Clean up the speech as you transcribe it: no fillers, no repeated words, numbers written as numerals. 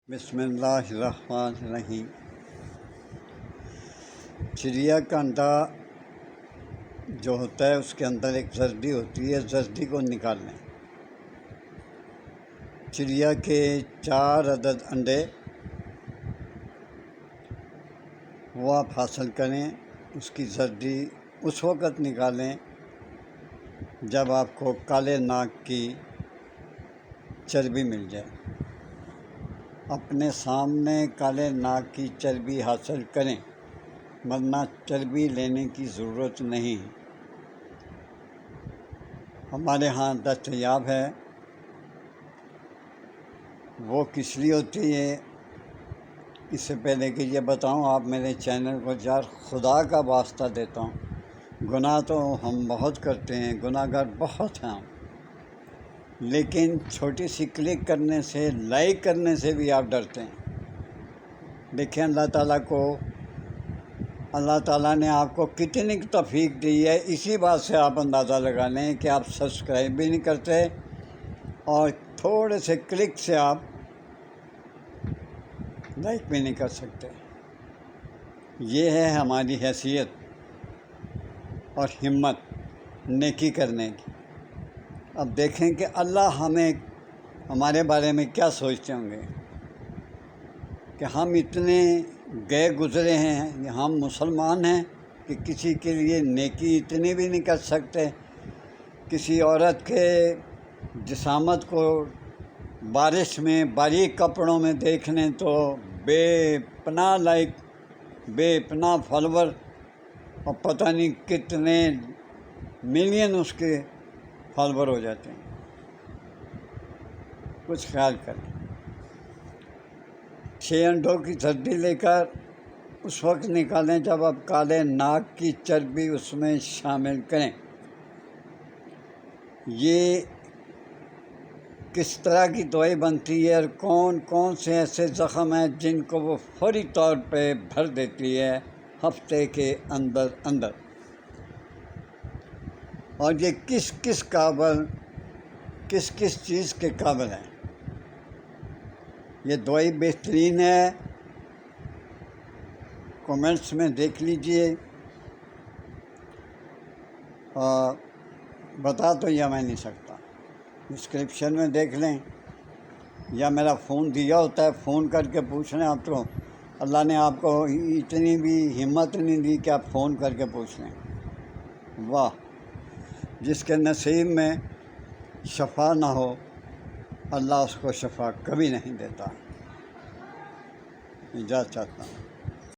بسم اللہ الرحمن الرحیم۔ چڑیا کا انڈا جو ہوتا ہے اس کے اندر ایک زردی ہوتی ہے، زردی کو نکال لیں۔ چڑیا کے 4 عدد انڈے وہ آپ حاصل کریں، اس کی زردی اس وقت نکالیں جب آپ کو کالے ناگ کی چربی مل جائے۔ اپنے سامنے کالے ناگ کی چربی حاصل کریں، ورنہ چربی لینے کی ضرورت نہیں۔ ہمارے ہاں دستیاب ہے۔ وہ کس لیے ہوتی ہے؟ اس سے پہلے کہ یہ بتاؤں، آپ میرے چینل کو یار خدا کا واسطہ دیتا ہوں، گناہ تو ہم بہت کرتے ہیں، گناہ گار بہت ہیں ہم، لیکن چھوٹی سی کلک کرنے سے، لائک کرنے سے بھی آپ ڈرتے ہیں۔ دیکھیں اللہ تعالیٰ نے آپ کو کتنی توفیق دی ہے، اسی بات سے آپ اندازہ لگا لیں کہ آپ سبسکرائب بھی نہیں کرتے اور تھوڑے سے کلک سے آپ لائک بھی نہیں کر سکتے۔ یہ ہے ہماری حیثیت اور ہمت نیکی کرنے کی۔ اب دیکھیں کہ اللہ ہمارے بارے میں کیا سوچتے ہوں گے کہ ہم اتنے گئے گزرے ہیں، ہم مسلمان ہیں کہ کسی کے لیے نیکی اتنی بھی نہیں کر سکتے۔ کسی عورت کے جسامت کو بارش میں باریک کپڑوں میں دیکھ لیں تو بے پناہ لائک، بے پناہ فالوور اور پتہ نہیں کتنے ملین اس کے فالوور ہو جاتے ہیں۔ کچھ خیال کریں۔ 6 انڈوں کی زردی لے کر اس وقت نکالیں جب آپ کالے ناگ کی چربی اس میں شامل کریں۔ یہ کس طرح کی دوائی بنتی ہے اور کون کون سے ایسے زخم ہیں جن کو وہ فوری طور پہ بھر دیتی ہے ہفتے کے اندر اندر، اور یہ کس کس چیز کے قابل ہے۔ یہ دوائی بہترین ہے، کومنٹس میں دیکھ لیجئے، اور بتا تو یہ میں نہیں سکتا، ڈسکرپشن میں دیکھ لیں یا میرا فون دیا ہوتا ہے، فون کر کے پوچھ لیں۔ آپ تو اللہ نے آپ کو اتنی بھی ہمت نہیں دی کہ آپ فون کر کے پوچھ لیں۔ واہ، جس کے نصیب میں شفا نہ ہو اللہ اس کو شفا کبھی نہیں دیتا۔ اجازت چاہتا ہوں۔